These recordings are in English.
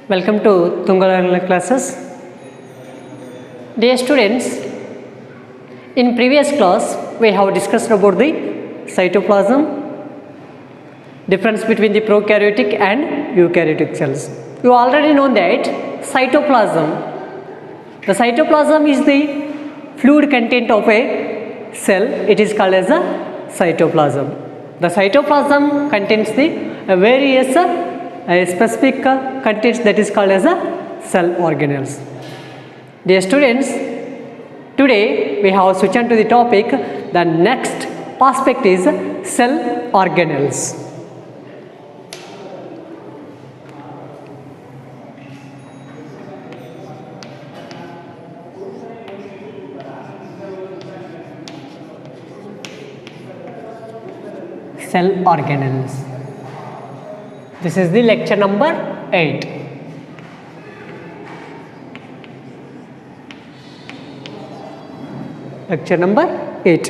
Welcome to Tunga classes. Dear students, in previous class we have discussed about the cytoplasm, difference between the prokaryotic and eukaryotic cells. You already know that the cytoplasm is the fluid content of a cell. It is called as a cytoplasm. The cytoplasm contains the various specific contents that is called as a cell organelles. Dear students, today we have switched on to the topic. The next aspect is cell organelles. Cell organelles. This is the lecture number 8. Lecture number 8.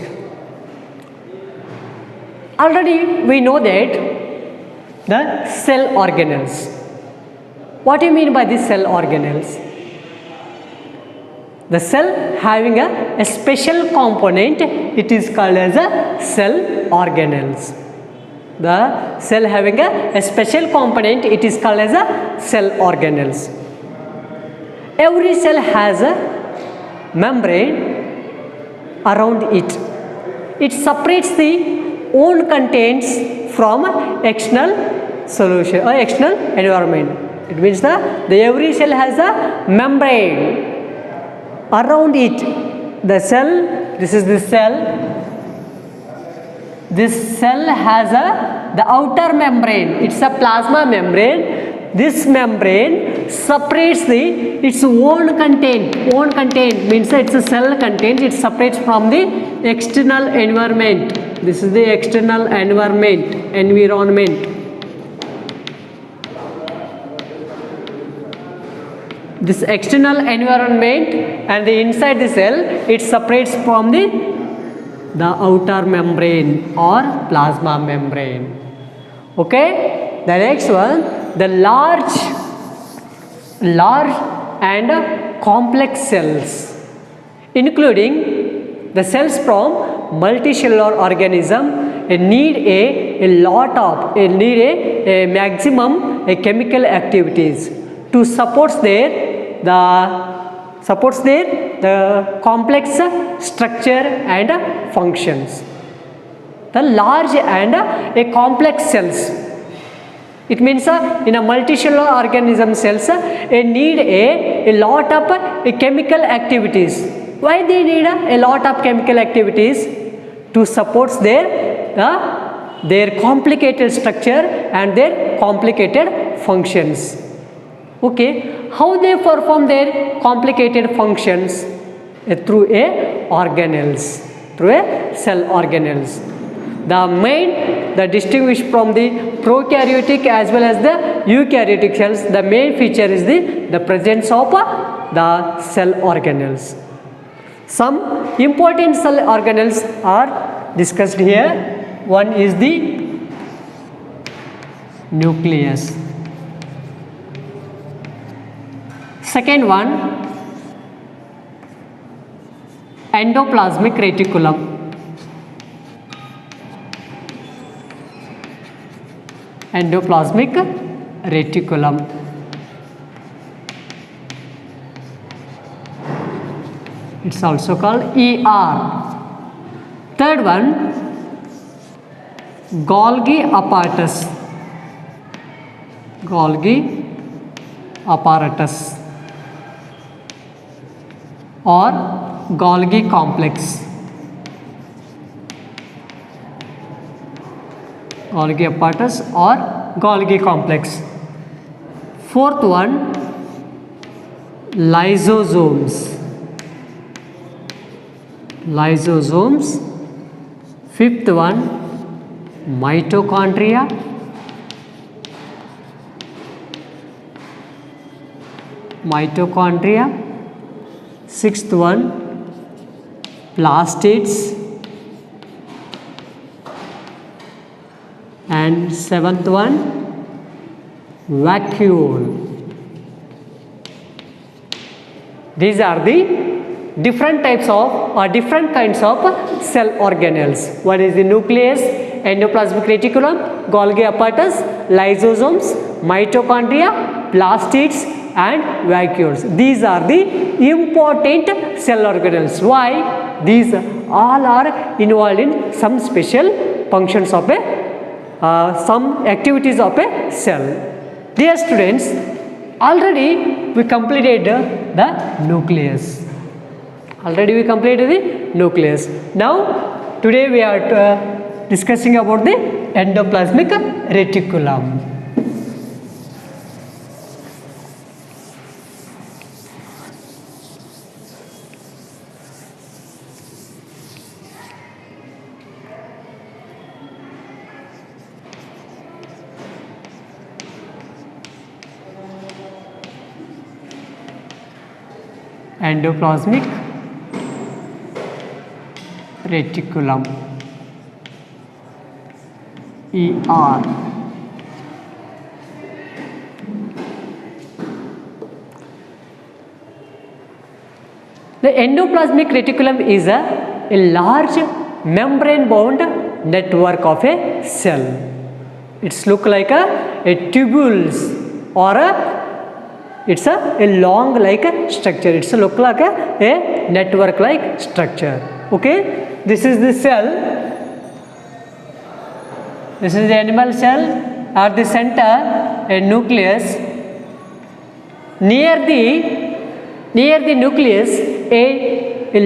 Already we know that the cell organelles. What do you mean by the cell organelles? The cell having a special component, it is called as a cell organelles. The cell having a special component, it is called as a cell organelles. Every cell has a membrane around it. It separates the own contents from external solution or external environment. It means that every cell has a membrane around it. The cell, this is the cell. This cell has the outer membrane. It's a plasma membrane. This membrane separates its own content. Own content means it's a cell content. It separates from the external environment. This is the external environment. This external environment and the inside the cell, it separates from the outer membrane or plasma membrane. Okay, the next one, the large and complex cells, including the cells from multicellular organism, need a maximum chemical activities to support the complex structure and functions. The large and a complex cells, it means in a multicellular organism cells need a lot of chemical activities. Why they need a lot of chemical activities? To support their complicated structure and their complicated functions. Okay, how they perform their complicated functions? Through through a cell organelles. The distinguished from the prokaryotic as well as the eukaryotic cells, the main feature is the presence of the cell organelles. Some important cell organelles are discussed here. One is the nucleus. Second one, endoplasmic reticulum. Endoplasmic reticulum. It's also called ER. Third one, Golgi apparatus. Golgi apparatus or Golgi complex. Golgi apparatus or Golgi complex. Fourth one, lysosomes. Fifth one, mitochondria. Sixth one, plastids. And seventh one, vacuole. These are the different types of or different kinds of cell organelles. One is the nucleus, endoplasmic reticulum, Golgi apparatus, lysosomes, mitochondria, plastids and vacuoles. These are the important cell organelles. Why? These all are involved in some special functions of a some activities of a cell. Dear students, already we completed the nucleus. Already we completed the nucleus. Now today we are discussing about the endoplasmic reticulum. Endoplasmic reticulum, ER. The endoplasmic reticulum is a large membrane bound network of a cell. It's look like a tubules or it's a long like a structure. It's a look like a network like structure. Okay, this is the cell. This is the animal cell. At the center a nucleus. Near the nucleus a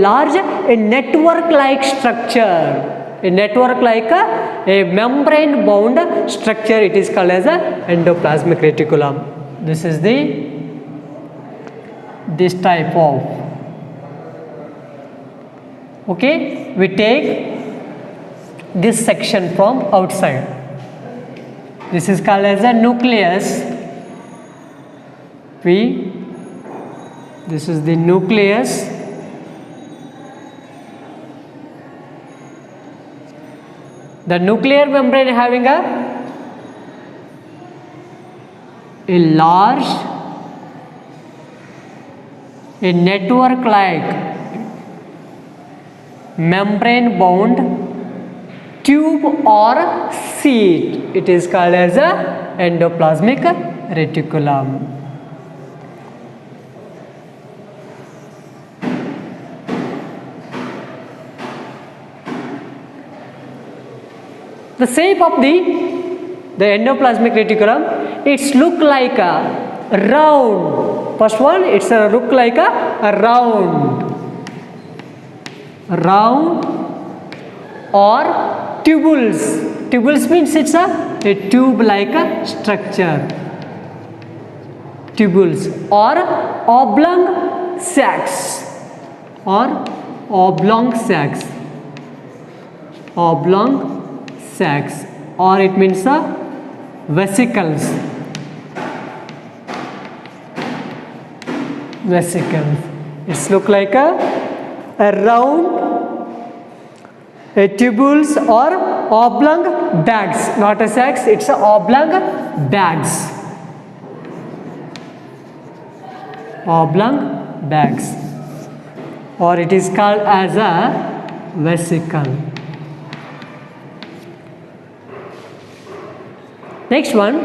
large network like structure. A network like a membrane bound structure. It is called as a endoplasmic reticulum. This is this type of. Okay, we take this section from outside. This is called as a nucleus. This is the nucleus. The nuclear membrane having a large network like membrane bound tube or sheet. It is called as a endoplasmic reticulum. The shape of the endoplasmic reticulum, it's look like a round. First one, it's a look like a round or tubules. Tubules means it's a tube like a structure. Tubules or oblong sacs or it means vesicles. It's look like a round tubules or oblong bags, not a sacs, it's a oblong bags. Or it is called as a vesicle. Next one,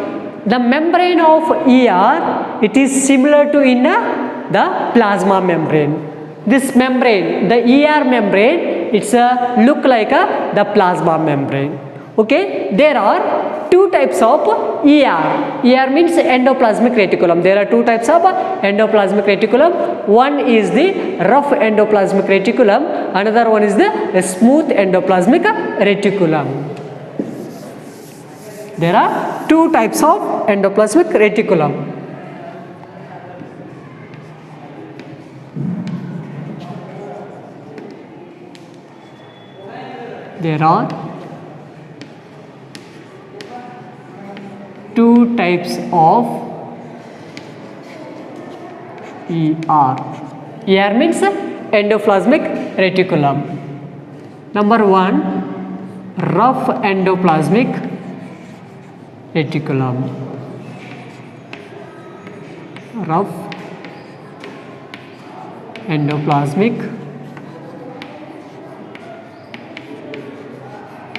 the membrane of ER, it is similar to in the plasma membrane. This membrane, the ER membrane, it's look like the plasma membrane. Okay, there are two types of ER. ER means endoplasmic reticulum. There are two types of endoplasmic reticulum. One is the rough endoplasmic reticulum. Another one is the smooth endoplasmic reticulum. There are two types of endoplasmic reticulum. There are two types of ER. ER means endoplasmic reticulum. Number one, rough endoplasmic reticulum. Rough endoplasmic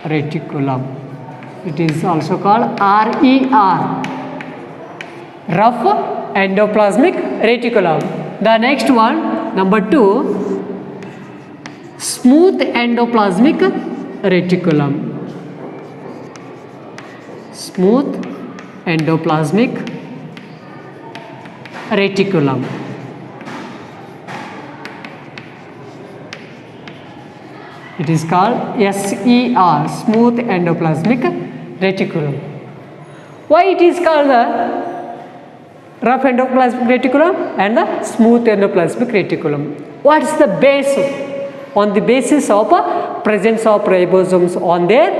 reticulum. It is also called RER, rough endoplasmic reticulum. The next one, number 2, smooth endoplasmic reticulum. Smooth endoplasmic reticulum. It is called SER, smooth endoplasmic reticulum. Why it is called the rough endoplasmic reticulum and the smooth endoplasmic reticulum? What is the base? On the basis of presence of ribosomes on their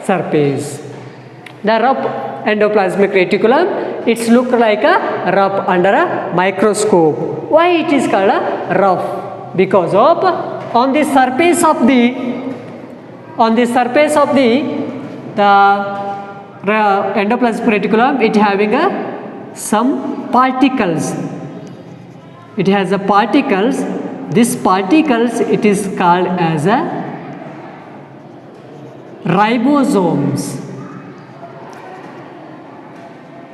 surface. The rough endoplasmic reticulum, it's look like a rough under a microscope. Why it is called a rough? Because of on the surface of the endoplasmic reticulum, it having some particles. It has a particles. These particles it is called as a ribosomes.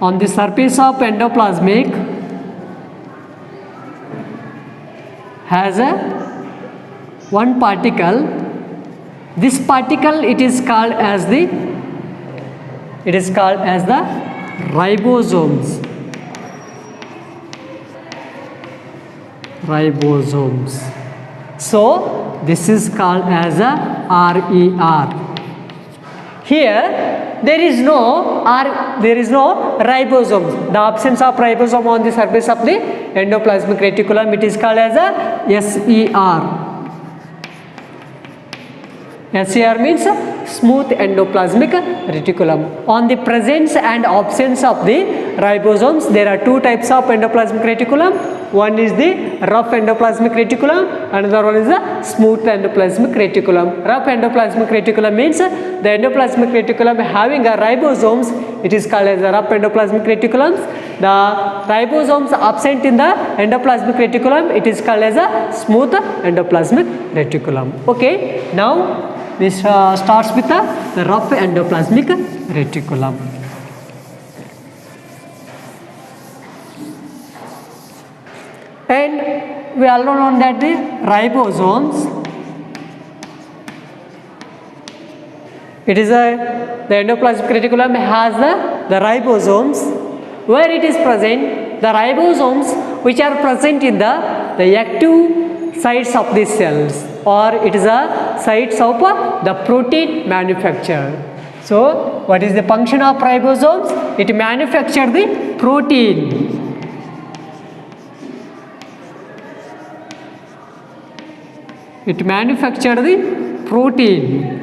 On the surface of endoplasmic has a one particle. This particle it is called as the ribosomes. So this is called as a RER. Here there is no ribosomes. The absence of ribosome on the surface of the endoplasmic reticulum, it is called as a SER. SER means smooth endoplasmic reticulum. On the presence and absence of the ribosomes, there are two types of endoplasmic reticulum. One is the rough endoplasmic reticulum, another one is the smooth endoplasmic reticulum. Rough endoplasmic reticulum means the endoplasmic reticulum having a ribosomes, it is called as a rough endoplasmic reticulum. The ribosomes absent in the endoplasmic reticulum, it is called as a smooth endoplasmic reticulum. Okay, now this starts with the rough endoplasmic reticulum. And we all know that the ribosomes, it is the endoplasmic reticulum has the ribosomes. Where it is present, the ribosomes which are present in the active sites of the cells, or it is a sites of the protein manufacture. So what is the function of ribosomes? It manufacture the protein. It manufacture the protein.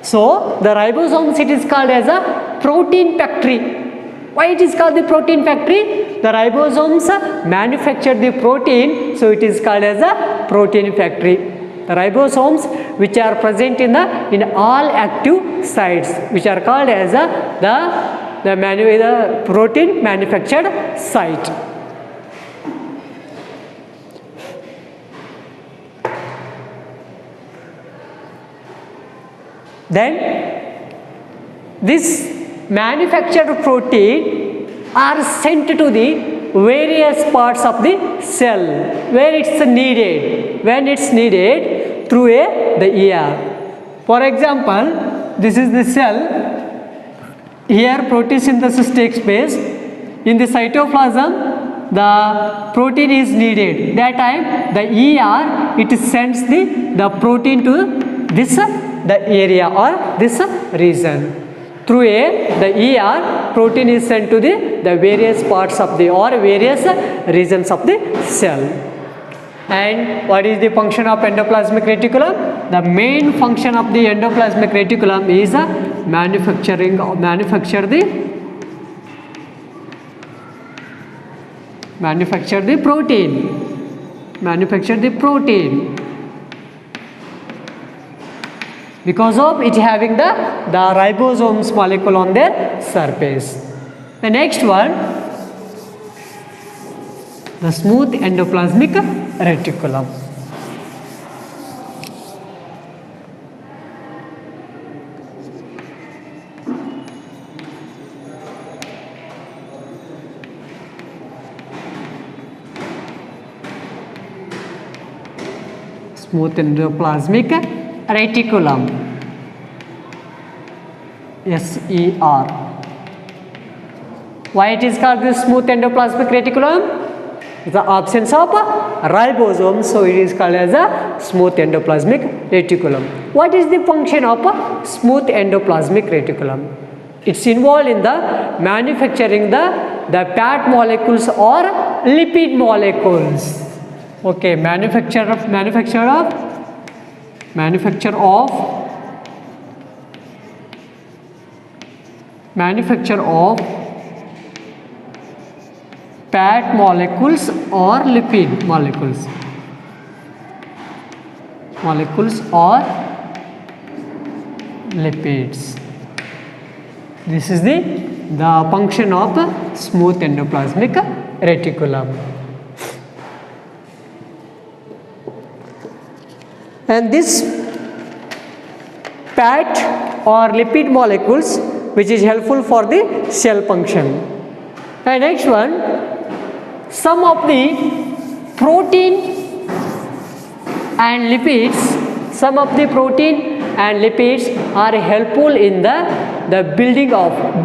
So the ribosomes, it is called as a protein factory. Why it is called the protein factory? The ribosomes manufacture the protein, so it is called as a protein factory. The ribosomes which are present in all active sites, which are called as the protein manufactured site. Then this manufactured protein are sent to the various parts of the cell where it's needed, when it's needed through the ER. For example, this is the cell. Here protein synthesis takes place. In the cytoplasm, the protein is needed. That time the ER, it sends the protein to this the area or this region. Through the ER, protein is sent to the various parts of the or various regions of the cell. And what is the function of endoplasmic reticulum? The main function of the endoplasmic reticulum is manufacture the protein. Because of it having the ribosomes molecule on their surface. The next one, the smooth endoplasmic reticulum. Smooth endoplasmic reticulum, SER. Why it is called the smooth endoplasmic reticulum? The absence of ribosome, so it is called as a smooth endoplasmic reticulum. What is the function of a smooth endoplasmic reticulum? It's involved in the manufacturing the fat molecules or lipid molecules. Okay, manufacture of fat molecules or lipid molecules or lipids. This is the function of smooth endoplasmic reticulum. And this fat or lipid molecules which is helpful for the cell function. And next one, some of the protein and lipids are helpful in the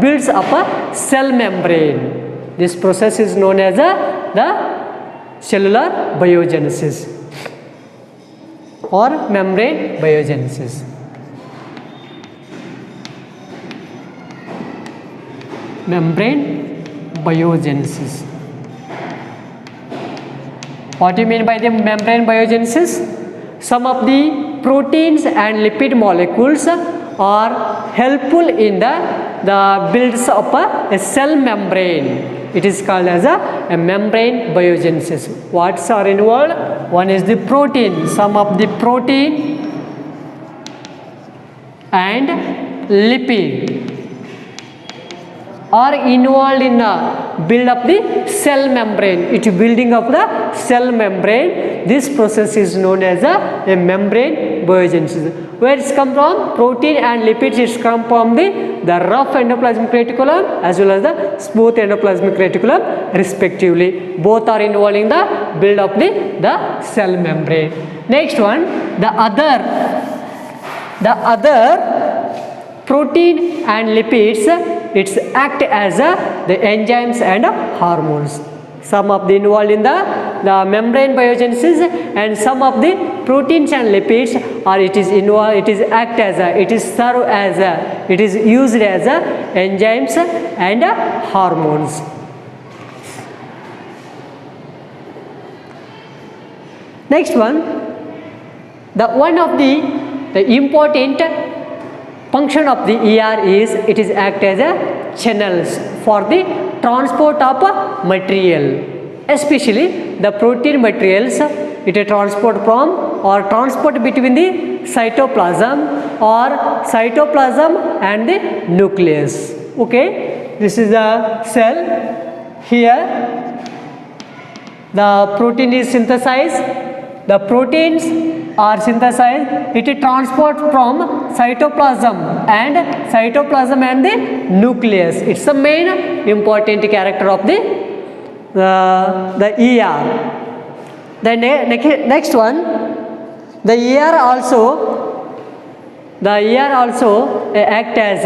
builds up a cell membrane. This process is known as the cellular biogenesis or membrane biogenesis. What do you mean by the membrane biogenesis? Some of the proteins and lipid molecules are helpful in the builds of a cell membrane. It is called as a membrane biogenesis. What's are involved? One is the protein. Some of the protein and lipid are involved in build up the cell membrane. It is building up the cell membrane. This process is known as a membrane biogenesis. Where it's come from? Protein and lipids is come from the rough endoplasmic reticulum as well as the smooth endoplasmic reticulum respectively. Both are involving the build up the cell membrane. Next one, the other protein and lipids, it's act as the enzymes and hormones. Some of the involved in the membrane biogenesis, and some of the proteins and lipids are it is used as enzymes and hormones. Next one, one of the important function of the ER is it is act as a channels for the transport of material, especially the protein materials. It is transport from or transport between the cytoplasm and the nucleus. Okay, this is the cell. Here the protein is synthesized. The proteins are synthesized. It is transport from cytoplasm and the nucleus. It's the main important character of the ER. The next one, the ER also act as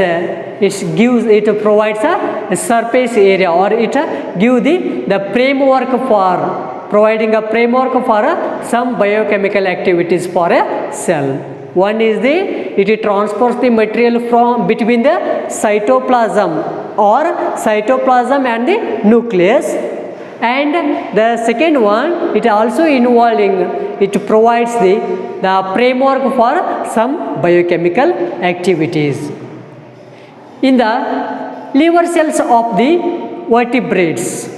it provides a surface area, or it gives the framework for providing a framework for some biochemical activities for a cell. One is it transports the material from between the cytoplasm and the nucleus, and the second one, it also it provides the framework for some biochemical activities. In the liver cells of the vertebrates,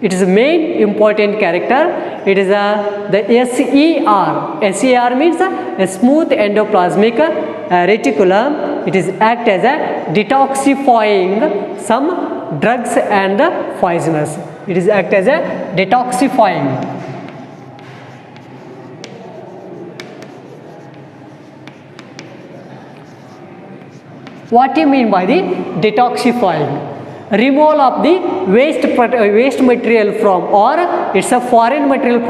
it is the main important character. It is the SER. SER means a smooth endoplasmic reticulum. It is act as a detoxifying some drugs and poisonous. It is act as a detoxifying. What do you mean by the detoxifying? Removal of the waste material from, or it's a foreign material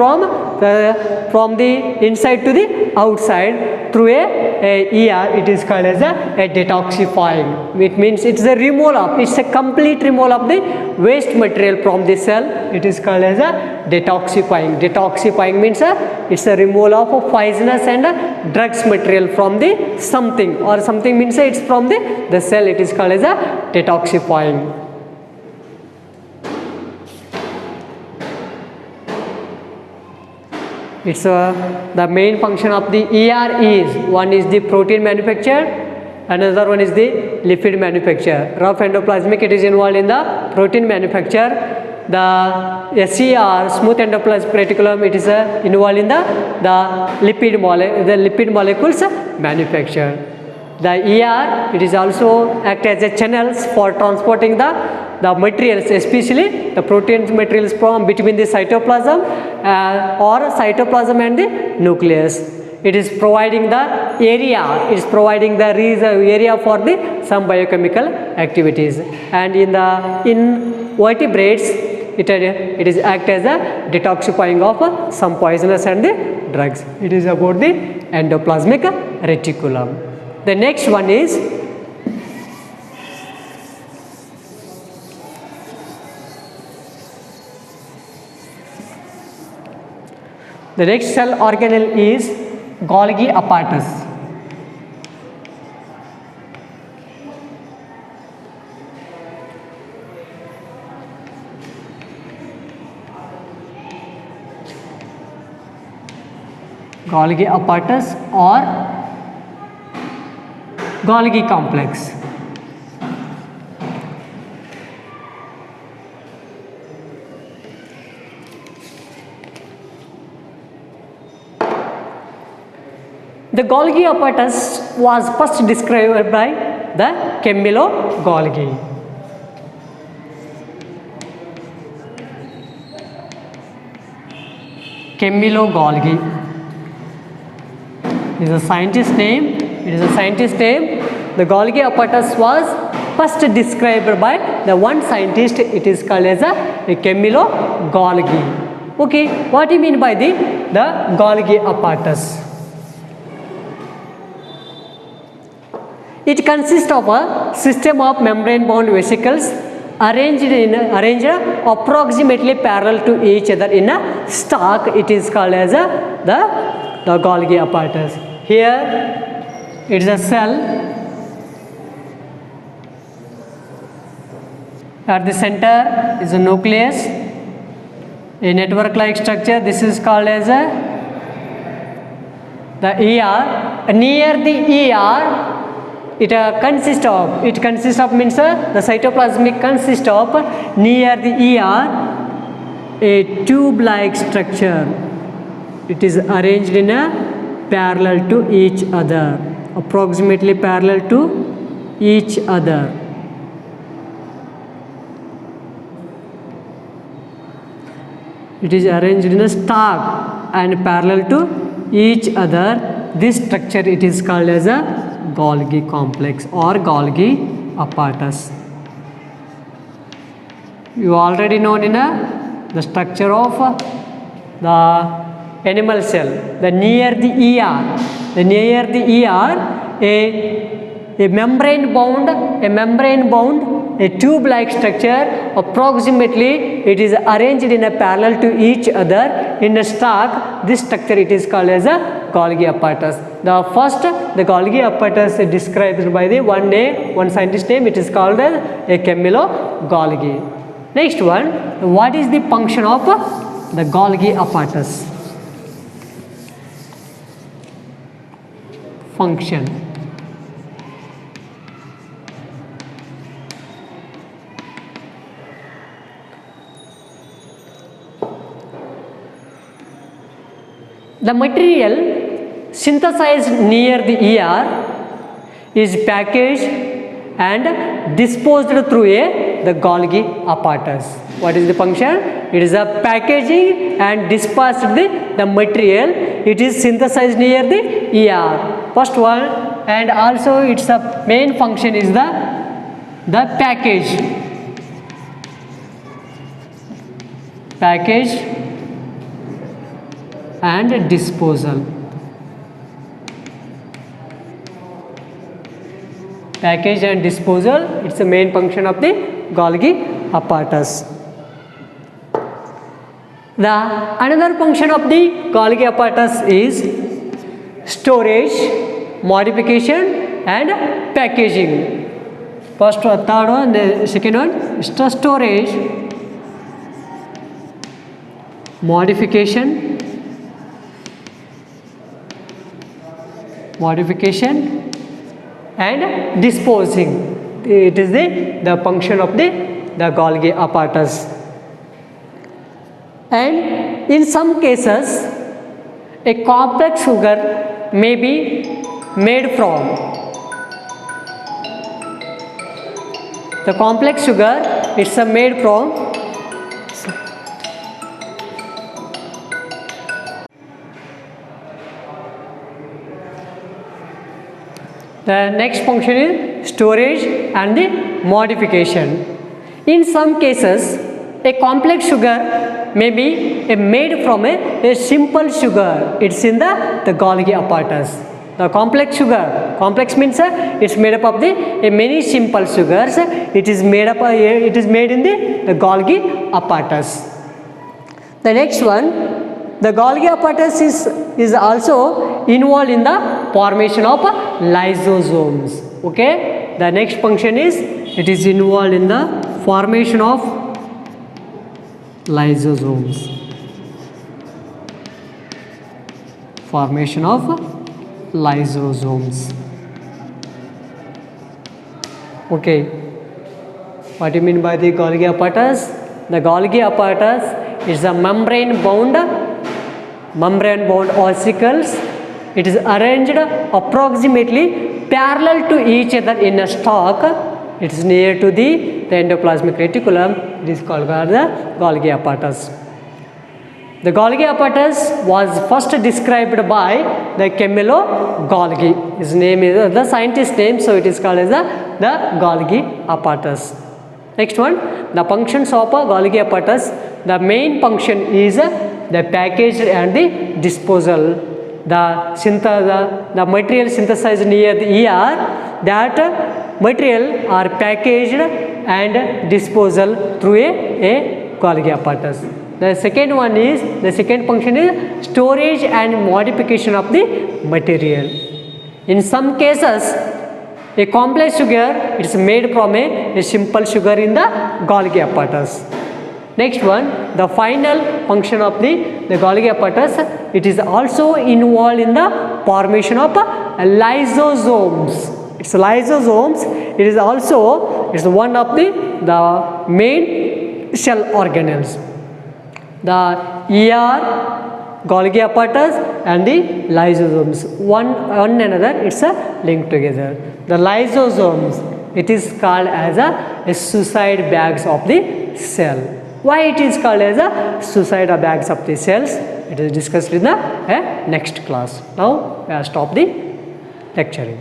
from the inside to the outside through a ER. It is called as a detoxifying. It means it's a removal of, it's a complete removal of the waste material from the cell. It is called as a detoxifying. Detoxifying means it's a removal of poisonous and drugs material from the something, or something means it's from the cell. It is called as a detoxifying. It's the main function of the ER is, one is the protein manufacture, another one is the lipid manufacture. Rough endoplasmic, it is involved in the protein manufacture. The SER, smooth endoplasmic reticulum, it is involved in the lipid molecules manufacture. The ER, it is also act as a channels for transporting the materials, especially the protein materials from between the cytoplasm or cytoplasm and the nucleus. It is providing the area, it is providing the area for the some biochemical activities. And in vertebrates, it is act as a detoxifying of some poisonous and the drugs. It is about the endoplasmic reticulum. The next one is the next cell organelle is Golgi apparatus. Golgi apparatus or Golgi complex. The Golgi apparatus was first described by the Camillo Golgi. Camillo Golgi is a scientist name. It is a scientist name. The Golgi apparatus was first described by the one scientist. It is called as a Camillo Golgi. Okay, what do you mean by the Golgi apparatus? It consists of a system of membrane-bound vesicles arranged approximately parallel to each other in a stalk. It is called as the Golgi apparatus. Here it is a cell. At the center is a nucleus, a network-like structure. This is called as the ER. Near the ER, it consists of means the cytoplasmic consists of, near the ER, a tube-like structure. It is arranged in a parallel to each other, approximately parallel to each other. It is arranged in a stalk and parallel to each other. This structure it is called as a Golgi complex or Golgi apparatus. You already know the structure of the animal cell. The near the ER, a membrane bound, a tube like structure, approximately it is arranged in a parallel to each other in a stalk. This structure it is called as a Golgi apparatus. The Golgi apparatus is described by the one scientist name. It is called as a Camillo Golgi. Next one, what is the function of the Golgi apparatus? Function. The material synthesized near the ER is packaged and disposed through the Golgi apparatus. What is the function? It is a packaging and dispersed the material. It is synthesized near the ER. First one, and also its a main function is the package and disposal. Package and disposal, it's the main function of the Golgi apparatus. The another function of the Golgi apparatus is storage, modification and packaging. First one, third one, the second one is the storage, modification and disposing. It is the function of the Golgi apparatus. And in some cases, a complex sugar may be made from. The complex sugar, it's made from the next function is storage and the modification. In some cases, a complex sugar may be made from a simple sugar. It's in the Golgi apparatus. The complex sugar, complex means it's made up of the many simple sugars. It is made in the Golgi apparatus. The next one, the Golgi apparatus is also involved in the formation of lysosomes. Okay, the next function is it is involved in the formation of lysosomes. Formation of lysosomes. Okay, what do you mean by the Golgi apparatus? The Golgi apparatus is a membrane bound ossicles. It is arranged approximately parallel to each other in a stalk. It is near to the endoplasmic reticulum. It is called the Golgi apparatus. The Golgi apparatus was first described by the Camillo Golgi. His name is the scientist name, so it is called as the Golgi apparatus. Next one, the functions of a Golgi apparatus. The main function is the package and the disposal. The material synthesized near the ER, that material are packaged and disposal through a Golgi apparatus. The second function is storage and modification of the material. In some cases, a complex sugar is made from a simple sugar in the Golgi apparatus. Next one, the final function of the Golgi apparatus, it is also involved in the formation of lysosomes. It's lysosomes. It is also one of the main cell organelles. The ER, Golgi apparatus and the lysosomes, one another, it's linked together. The lysosomes, it is called as a suicide bags of the cell. Why it is called as a suicide bags of the cells? It is discussed in the next class. Now stop the lecturing.